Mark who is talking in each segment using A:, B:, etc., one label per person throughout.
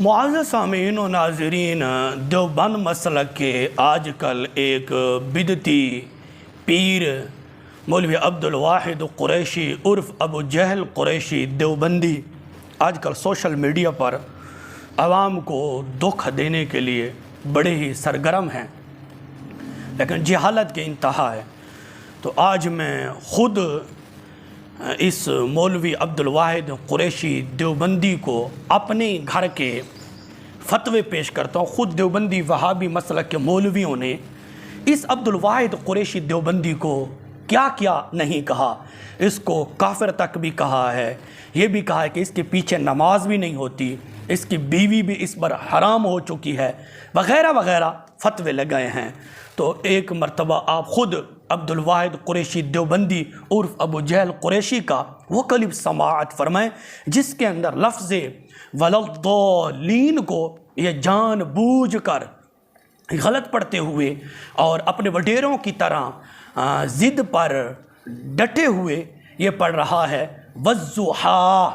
A: معزز سامعین و ناظرین، دیوبند مسلک کے آج کل ایک بدعتی پیر مولوی عبدالواحد قریشی عرف ابو جہل قریشی دیوبندی آج کل سوشل میڈیا پر عوام کو دکھ دینے کے لیے بڑے ہی سرگرم ہیں، لیکن جہالت کے انتہا ہے۔ تو آج میں خود اس مولوی عبدالواحد قریشی دیوبندی کو اپنے گھر کے فتوے پیش کرتا ہوں۔ خود دیوبندی وہابی مسلک کے مولویوں نے اس عبدالواحد قریشی دیوبندی کو کیا کیا نہیں کہا، اس کو کافر تک بھی کہا ہے، یہ بھی کہا ہے کہ اس کے پیچھے نماز بھی نہیں ہوتی، اس کی بیوی بھی اس پر حرام ہو چکی ہے، وغیرہ وغیرہ فتوے لگائے ہیں۔ تو ایک مرتبہ آپ خود عبدالواحد قریشی دیوبندی عرف ابو جہل قریشی کا وہ کلپ سماعت فرمائیں جس کے اندر لفظ ولضالین کو یہ جان بوجھ کر غلط پڑھتے ہوئے اور اپنے وڈیروں کی طرح ضد پر ڈٹے ہوئے یہ پڑھ رہا ہے والضحیٰ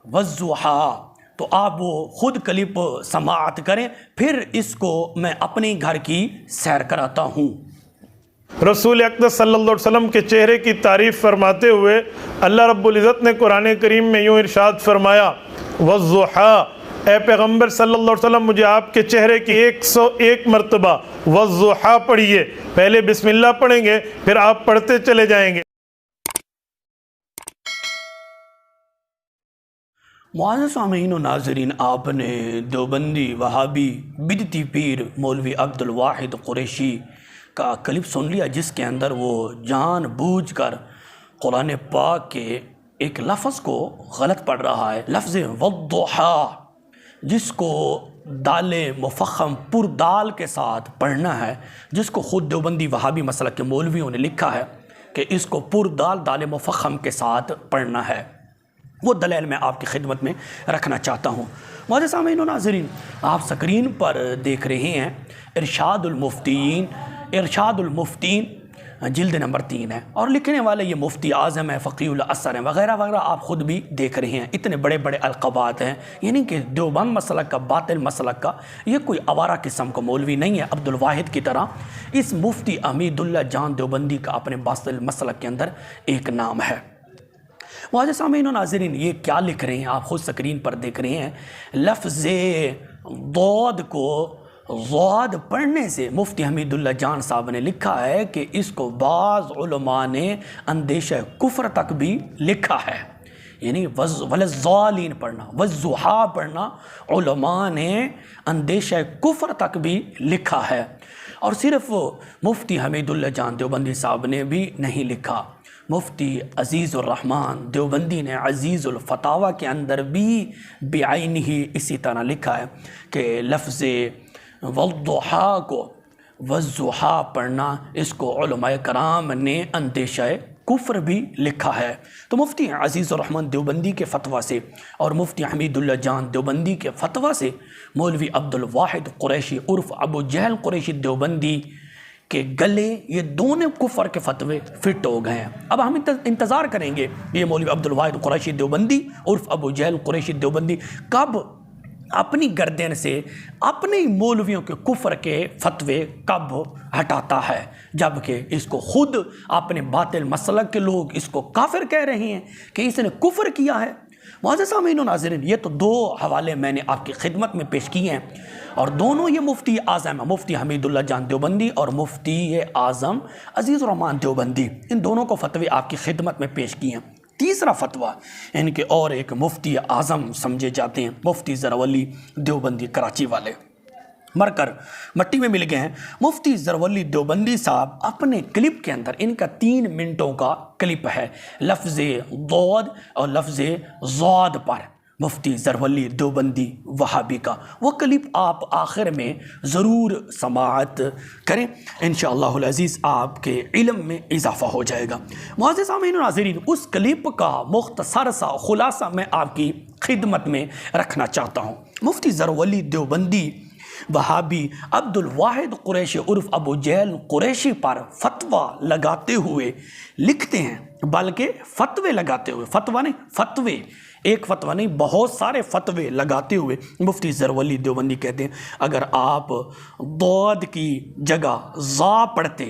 A: والضحیٰ۔ تو آپ وہ خود کلپ سماعت کریں، پھر اس کو میں اپنے گھر کی سیر کراتا ہوں۔
B: رسول اقدس صلی اللہ علیہ وسلم کے چہرے کی تعریف فرماتے ہوئے اللہ رب العزت نے قرآن کریم میں یوں ارشاد فرمایا والضحیٰ، اے پیغمبر صلی اللہ علیہ وسلم مجھے آپ کے چہرے کی 101 مرتبہ والضحیٰ پڑھیے۔ پہلے بسم اللہ پڑھیں گے، پھر آپ پڑھتے چلے جائیں گے۔
A: معزز سامعین و ناظرین، آپ نے دیوبندی وہابی بدعتی پیر مولوی عبدالواحد قریشی کا کلپ سن لیا جس کے اندر وہ جان بوجھ کر قرآن پاک کے ایک لفظ کو غلط پڑھ رہا ہے، لفظ والضحیٰ، جس کو دال مفخم پر دال کے ساتھ پڑھنا ہے، جس کو خود دیوبندی وہابی مسلک کے مولویوں نے لکھا ہے کہ اس کو پر دال مفخم کے ساتھ پڑھنا ہے۔ وہ دلیل میں آپ کی خدمت میں رکھنا چاہتا ہوں۔ معزز سامعین و ناظرین، آپ سکرین پر دیکھ رہے ہیں ارشاد المفتین جلد نمبر 3 ہے، اور لکھنے والے یہ مفتی اعظم ہے، فقیہ العصر ہیں، وغیرہ وغیرہ آپ خود بھی دیکھ رہے ہیں۔ اتنے بڑے بڑے القابات ہیں، یعنی کہ دیوبند مسلک کا، باطل مسلک کا یہ کوئی آوارہ قسم کا مولوی نہیں ہے۔ عبدالواحد کی طرح اس مفتی حمید اللہ جان دیوبندی کا اپنے باطل مسلک کے اندر ایک نام ہے۔ معزز سامعین و ناظرین، یہ کیا لکھ رہے ہیں آپ خود سکرین پر دیکھ رہے ہیں، لفظ ضاد کو ضاد پڑھنے سے مفتی حمید اللہ جان صاحب نے لکھا ہے کہ اس کو بعض علماء نے اندیشہ کفر تک بھی لکھا ہے، یعنی ولضالین پڑھنا، والضحیٰ پڑھنا علماء نے اندیشہ کفر تک بھی لکھا ہے۔ اور صرف مفتی حمید اللہ جان دیوبندی صاحب نے بھی نہیں لکھا، مفتی عزیز الرحمن دیوبندی نے عزیز الفتاویٰ کے اندر بھی بعین ہی اسی طرح لکھا ہے کہ لفظ والضحیٰ کو والضحیٰ پڑھنا اس کو علماء کرام نے اندیشہ کفر بھی لکھا ہے۔ تو مفتی عزیز الرحمن دیوبندی کے فتویٰ سے اور مفتی حمید اللہ جان دیوبندی کے فتویٰ سے مولوی عبدالواحد قریشی عرف ابو جہل قریشی دیوبندی کہ گلے یہ دونوں کفر کے فتوے فٹ ہو گئے ہیں۔ اب ہم انتظار کریں گے یہ مولوی عبدالواحد قریشی دیوبندی عرف ابو جہل قریشی دیوبندی کب اپنی گردن سے اپنے مولویوں کے کفر کے فتوے کب ہٹاتا ہے، جبکہ اس کو خود اپنے باطل مسلک کے لوگ اس کو کافر کہہ رہے ہیں کہ اس نے کفر کیا ہے۔ معزز سامعین و ناظرین، یہ تو 2 حوالے میں نے آپ کی خدمت میں پیش کیے ہیں، اور دونوں یہ مفتی اعظم ہیں، مفتی حمید اللہ جان دیوبندی اور مفتی اعظم عزیز الرحمن دیوبندی، ان دونوں کو فتوے آپ کی خدمت میں پیش کیے ہیں۔ تیسرا فتویٰ ان کے اور ایک مفتی اعظم سمجھے جاتے ہیں، مفتی زرولی دیوبندی کراچی والے، مر کر مٹی میں مل گئے ہیں۔ مفتی زرولی دیوبندی صاحب اپنے کلپ کے اندر، ان کا 3 منٹوں کا کلپ ہے، لفظ ضاد اور لفظ ضاد پر مفتی زرولی دیوبندی وہابی کا، وہ کلپ آپ آخر میں ضرور سماعت کریں، انشاءاللہ العزیز آپ کے علم میں اضافہ ہو جائے گا۔ معزز سامعین و ناظرین، اس کلپ کا مختصر سا خلاصہ میں آپ کی خدمت میں رکھنا چاہتا ہوں۔ مفتی زرولی دیوبندی وہابی عبدالواحد قریشی عرف ابو جہل قریشی پر فتویٰ لگاتے ہوئے لکھتے ہیں، بلکہ فتوے لگاتے ہوئے، فتویٰ نہیں فتوے، ایک فتویٰ نہیں بہت سارے فتوے لگاتے ہوئے مفتی ظہرولی دیوبندی کہتے ہیں اگر آپ ضاد کی جگہ ضا پڑھتے،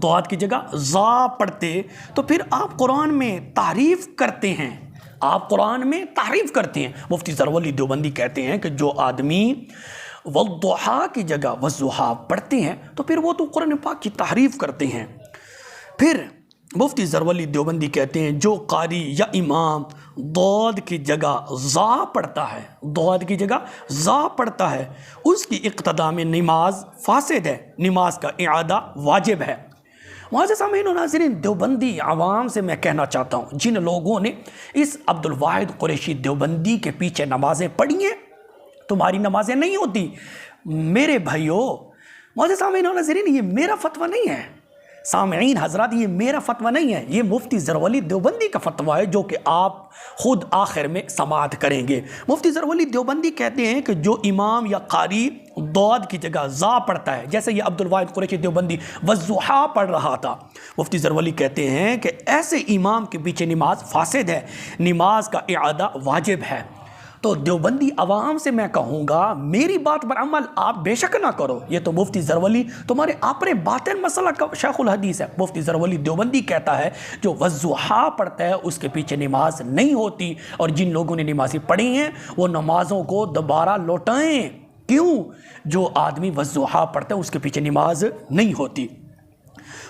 A: ضاد کی جگہ ضا پڑھتے تو پھر آپ قرآن میں تعریف کرتے ہیں، آپ قرآن میں تعریف کرتے ہیں۔ مفتی ظہرولی دیوبندی کہتے ہیں کہ جو آدمی والضحیٰ کی جگہ والضحیٰ پڑھتے ہیں تو پھر وہ تو قرآن پاک کی تعریف کرتے ہیں۔ پھر مفتی ظہرولی دیوبندی کہتے ہیں جو قاری یا امام ضاد کی جگہ ضا پڑھتا ہے، ضاد کی جگہ ضا پڑھتا ہے، اس کی اقتداء میں نماز فاسد ہے، نماز کا اعادہ واجب ہے۔ معزز سامعین و ناظرین، دیوبندی عوام سے میں کہنا چاہتا ہوں جن لوگوں نے اس عبدالواحد قریشی دیوبندی کے پیچھے نمازیں پڑھی ہیں، تمہاری نمازیں نہیں ہوتی۔ میرے بھائیو، معزز سامعین و ناظرین، یہ میرا فتویٰ نہیں ہے، سامعین حضرات یہ میرا فتویٰ نہیں ہے، یہ مفتی ظہرولی دیوبندی کا فتویٰ ہے جو کہ آپ خود آخر میں سماعت کریں گے۔ مفتی ظہرولی دیوبندی کہتے ہیں کہ جو امام یا قاری ضاد کی جگہ ضا پڑھتا ہے، جیسے یہ عبدالواحد قریشی دیوبندی والضحیٰ پڑھ رہا تھا، مفتی ظہرولی کہتے ہیں کہ ایسے امام کے پیچھے نماز فاسد ہے، نماز کا اعادہ واجب ہے۔ تو دیوبندی عوام سے میں کہوں گا میری بات پر عمل آپ بے شک نہ کرو، یہ تو مفتی ظہرولی تمہارے اپنے باطن مسئلہ کا شیخ الحدیث ہے۔ مفتی ظہرولی دیوبندی کہتا ہے جو والضحیٰ پڑھتا ہے اس کے پیچھے نماز نہیں ہوتی، اور جن لوگوں نے نمازیں پڑھی ہیں وہ نمازوں کو دوبارہ لوٹائیں۔ کیوں؟ جو آدمی والضحیٰ پڑھتا ہے اس کے پیچھے نماز نہیں ہوتی۔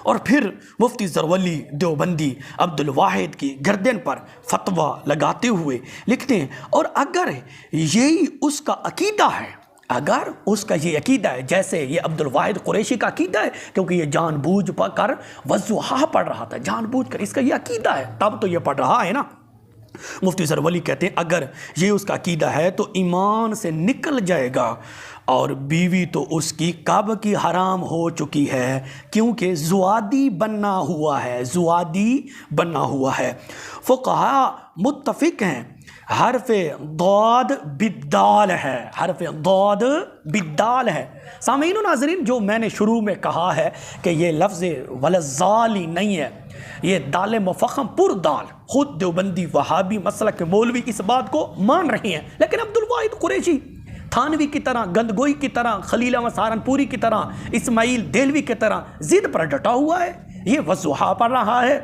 A: اور پھر مفتی ظہرولی دیوبندی عبدالواحد کی گردن پر فتویٰ لگاتے ہوئے لکھتے ہیں اور اگر یہی اس کا عقیدہ ہے، اگر اس کا یہ عقیدہ ہے جیسے یہ عبدالواحد قریشی کا عقیدہ ہے، کیونکہ یہ جان بوجھ کر والضحیٰ پڑھ رہا تھا، جان بوجھ کر اس کا یہ عقیدہ ہے تب تو یہ پڑھ رہا ہے نا۔ مفتی ظہرولی کہتے ہیں اگر یہ اس کا عقیدہ ہے تو ایمان سے نکل جائے گا اور بیوی تو اس کی کب کی حرام ہو چکی ہے، کیونکہ زوادی بننا ہوا ہے، زوادی بننا ہوا ہے۔ فقہاء متفق ہیں حرف ضاد بالدال ہے، حرف ضاد بالدال ہے۔ سامعین و ناظرین، جو میں نے شروع میں کہا ہے کہ یہ لفظ ولزالی نہیں ہے، یہ دال مفخم پر دال، خود دیوبندی وہابی مسلک کے مولوی اس بات کو مان رہے ہیں، لیکن عبدالواحد قریشی تھانوی کی طرح، گندگوئی کی طرح، خلیل احمد سہارنپوری کی طرح، اسماعیل دہلوی کی طرح ضد پر ڈٹا ہوا ہے، یہ والضحیٰ پڑھ رہا ہے۔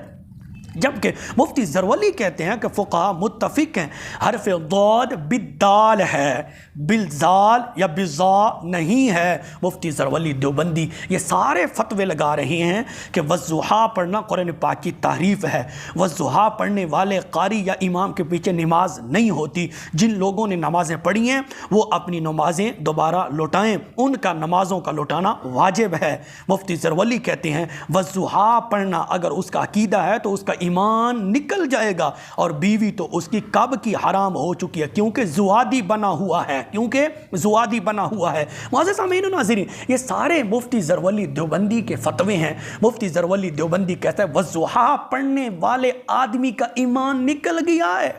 A: جبکہ مفتی ظہرولی کہتے ہیں کہ فقہاء متفق ہیں حرف ضاد بالدال ہے، بالزال یا بالضا نہیں ہے۔ مفتی ظہرولی دیوبندی یہ سارے فتوے لگا رہے ہیں کہ والضحیٰ پڑھنا قرآن پاک کی تعریف ہے، والضحیٰ پڑھنے والے قاری یا امام کے پیچھے نماز نہیں ہوتی۔ جن لوگوں نے نمازیں پڑھی ہیں وہ اپنی نمازیں دوبارہ لوٹائیں، ان کا نمازوں کا لوٹانا واجب ہے۔ مفتی ظہرولی کہتے ہیں والضحیٰ پڑھنا اگر اس کا عقیدہ ہے تو اس کا ایمان نکل جائے گا اور بیوی تو اس کی کب کی حرام ہو چکی ہے، کیونکہ زوادی بنا ہوا ہے، کیونکہ زوادی بنا ہوا ہے۔ معزز سامعین و ناظرین، یہ سارے مفتی ظہرولی دیوبندی کے فتوے ہیں۔ مفتی ظہرولی دیوبندی کہتا ہے والضحیٰ پڑھنے والے آدمی کا ایمان نکل گیا ہے،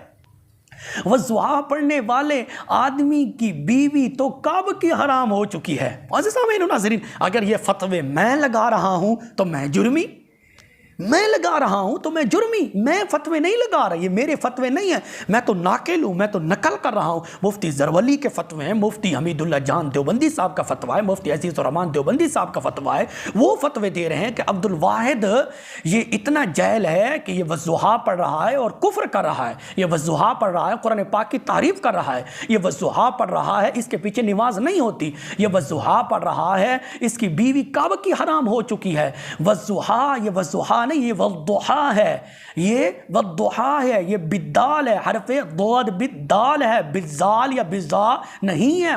A: والضحیٰ پڑھنے والے آدمی کی بیوی تو کب کی حرام ہو چکی ہے۔ معزز سامعین و ناظرین، اگر یہ فتوے میں لگا رہا ہوں تو میں جرمی، میں لگا رہا ہوں تو میں جرمی، میں فتوے نہیں لگا رہا، یہ میرے فتوے نہیں ہیں، میں تو ناقل ہوں، میں تو نقل کر رہا ہوں۔ مفتی ظہرولی کے فتوے ہیں، مفتی حمید اللہ جان دیوبندی صاحب کا فتویٰ ہے، مفتی عزیز الرحمان دیوبندی صاحب کا فتویٰ ہے، وہ فتوے دے رہے ہیں کہ عبدالواحد یہ اتنا جاہل ہے کہ یہ والضحیٰ پڑھ رہا ہے اور کفر کر رہا ہے، یہ والضحیٰ پڑھ رہا ہے قرآن پاک کی تعریف کر رہا ہے، یہ والضحیٰ پڑھ رہا ہے اس کے پیچھے نماز نہیں ہوتی، یہ والضحیٰ پڑھ رہا ہے اس کی بیوی کب کی حرام ہو چکی ہے۔ والضحیٰ، یہ والضحیٰ نہیں، یہ والضحیٰ ہے، یہ والضحیٰ ہے، یہ بالدال ہے، حرف ضاد بالدال ہے، بالزال یا بالضا نہیں ہے۔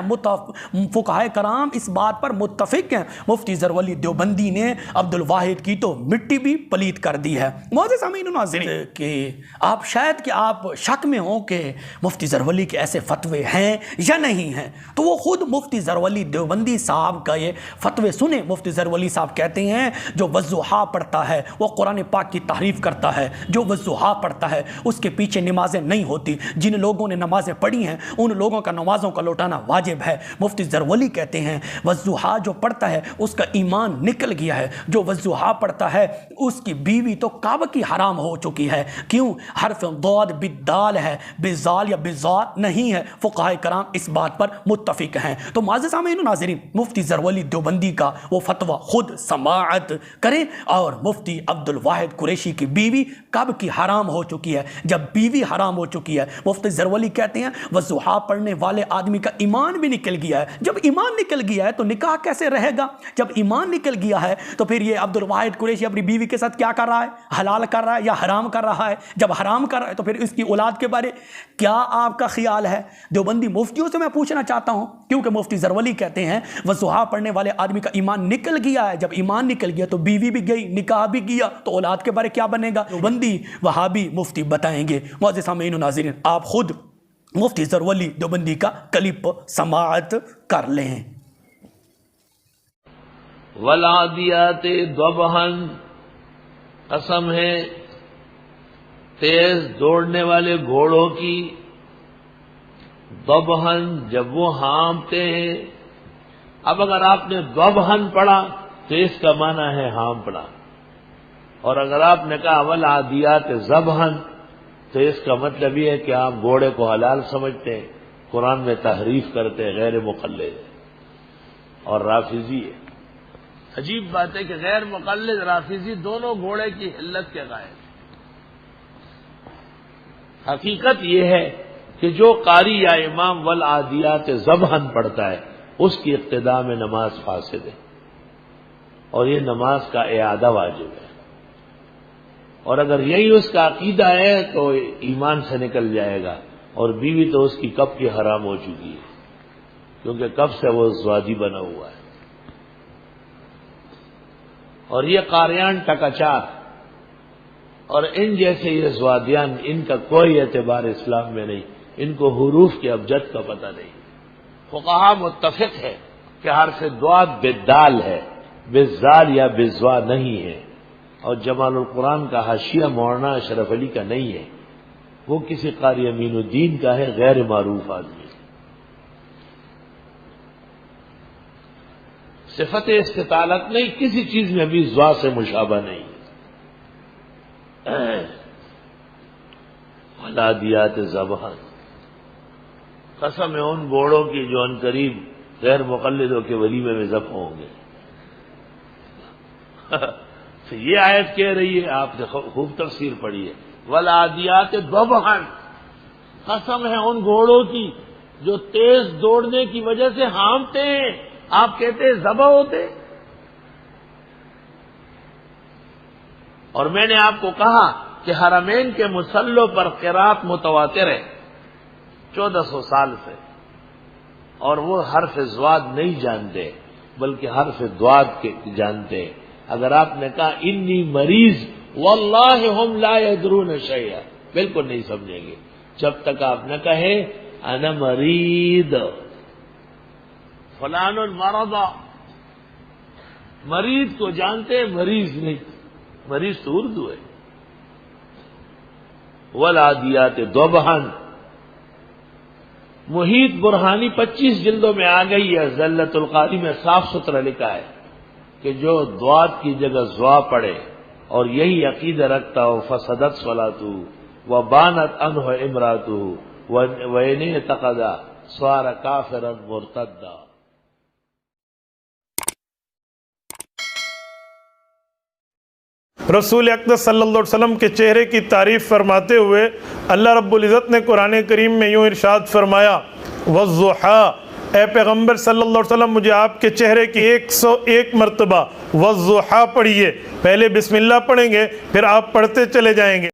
A: فقہاء کرام اس بات پر متفق ہیں۔ مفتی ظہرولی دیوبندی نے عبدالواحد کی تو مٹی بھی پلیت کر دی ہے۔ معزز سامعین و ناظرین، کہ آپ شاید کہ آپ شک میں ہوں کہ مفتی ظہرولی کے ایسے فتوے ہیں یا نہیں ہیں، تو وہ خود مفتی ظہرولی دیوبندی صاحب کا یہ فتوے سنیں۔ مفتی ظہرولی صاحب کہتے ہیں جو والضحیٰ پڑھتا ہے وہ قرآن پاک کی تعریف کرتا ہے، جو والضحیٰ پڑھتا ہے اس کے پیچھے نمازیں نہیں ہوتی۔ جن لوگوں نے نمازیں پڑھی ہیں ان لوگوں کا نمازوں کا لوٹانا واجب ہے۔ مفتی زرولی کہتے ہیں والضحیٰ جو پڑھتا ہے اس کا ایمان نکل گیا ہے، جو والضحیٰ پڑھتا ہے اس کی بیوی تو کعبہ کی حرام ہو چکی ہے۔ کیوں؟ حرف ضاد بالدال ہے، بالزال یا بالضاد نہیں ہے۔ فقہاء کرام اس بات پر متفق ہیں۔ تو معزز سامعین و ناظرین، مفتی زرولی دیوبندی کا وہ فتویٰ خود سماعت کریں، اور مفتی عبد الواحد قریشی کی بیوی کب کی حرام ہو چکی ہے؟ جب بیوی حرام ہو چکی ہے۔ مفتی زرولی کہتے ہیں والضحیٰ پڑھنے والے آدمی کا ایمان بھی نکل گیا ہے۔ جب ایمان نکل گیا ہے تو نکاح کیسے رہے گا؟ جب ایمان نکل گیا ہے تو پھر یہ عبد الواحد قریشی اپنی بیوی کے ساتھ کیا کر رہا ہے؟ حلال کر رہا ہے یا حرام کر رہا ہے؟ جب حرام کر رہا ہے تو پھر اس کی اولاد کے بارے کیا آپ کا خیال ہے؟ دیوبندی مفتیوں سے میں پوچھنا چاہتا ہوں، کیونکہ مفتی زرولی کہتے ہیں والضحیٰ پڑھنے والے آدمی کا ایمان نکل گیا ہے۔ جب ایمان نکل گیا تو بیوی بھی گئی، نکاح بھی گیا، تو اولاد کے بارے کیا بنے گا؟ دیوبندی وہابی مفتی بتائیں گے۔ معزز سامعین و ناظرین، آپ خود مفتی زرولی دیوبندی کا کلپ سماعت کر لیں۔
C: والعادیات ضبحًا، قسم ہے تیز دوڑنے والے گھوڑوں کی، ضبحًا جب وہ ہانپتے ہیں۔ اب اگر آپ نے ضبحًا پڑھا تو اس کا معنی ہے ہانپنا، اور اگر آپ نے کہا والعادیات ضبحًا تو اس کا مطلب یہ ہے کہ آپ گھوڑے کو حلال سمجھتے ہیں، قرآن میں تحریف کرتے ہیں، غیر مقلد اور رافضی ہے۔ عجیب بات ہے کہ غیر مقلد رافضی دونوں گھوڑے کی حلت کے قائل۔ حقیقت یہ ہے کہ جو قاری یا امام والعادیات ضبحًا پڑھتا ہے اس کی ابتداء میں نماز فاسد ہے، اور یہ نماز کا اعادہ واجب ہے، اور اگر یہی اس کا عقیدہ ہے تو ایمان سے نکل جائے گا، اور بیوی تو اس کی کب کی حرام ہو چکی ہے، کیونکہ کب سے وہ زواجی بنا ہوا ہے۔ اور یہ قاریان ٹکاچار اور ان جیسے یہ زوادیان، ان کا کوئی اعتبار اسلام میں نہیں، ان کو حروف کے ابجد کا پتہ نہیں۔ فقہاء متفق ہے کہ حرف ضاد بالدال ہے، بالزال یا بالزوا نہیں ہے، اور جمال القرآن کا حاشیہ مولانا اشرف علی کا نہیں ہے، وہ کسی قاری امین الدین کا ہے، غیر معروف آدمی۔ صفت استطالت نہیں، کسی چیز میں بھی زوا سے مشابہ نہیں۔ والعادیات ضبحًا، قسم ہے ان گھوڑوں کی جو ان قریب غیر مقلدوں کے ولیمے میں ذبح ہوں گے۔ تو یہ آیت کہہ رہی ہے، آپ نے خوب تفسیر پڑھی ہے، والعادیات ضبحًا، قسم ہے ان گھوڑوں کی جو تیز دوڑنے کی وجہ سے ہانپتے ہیں، آپ کہتے ہیں ذبح ہوتے۔ اور میں نے آپ کو کہا کہ حرمین کے مصلوں پر قرات متواتر ہے 1400 سال سے، اور وہ حرف ضاد نہیں جانتے بلکہ حرف ضاد کے جانتے ہیں۔ اگر آپ نے کہا انی مریض واللہ ہم لا یدرون شیئا، بالکل نہیں سمجھیں گے جب تک آپ نہ کہیں انا مریض فلان المرض۔ مریض کو جانتے ہیں، مریض نہیں، مریض تو اردو ہے۔ والعادیات ضبحًا، محیط برہانی 25 جلدوں میں آ گئی ہے، زلت القاری میں صاف ستھرا لکھا ہے کہ جو ضاد کی جگہ زوا پڑے اور یہی عقیدہ رکھتا ہو فسدت صلاتہ وبانت عنہ امراتہ وإن اعتقد صار کافرا مرتدا۔
B: رسول اقدس صلی اللہ علیہ وسلم کے چہرے کی تعریف فرماتے ہوئے اللہ رب العزت نے قرآن کریم میں یوں ارشاد فرمایا والضحیٰ، اے پیغمبر صلی اللہ علیہ وسلم مجھے آپ کے چہرے کی 101 مرتبہ والضحیٰ پڑھیے۔ پہلے بسم اللہ پڑھیں گے، پھر آپ پڑھتے چلے جائیں گے۔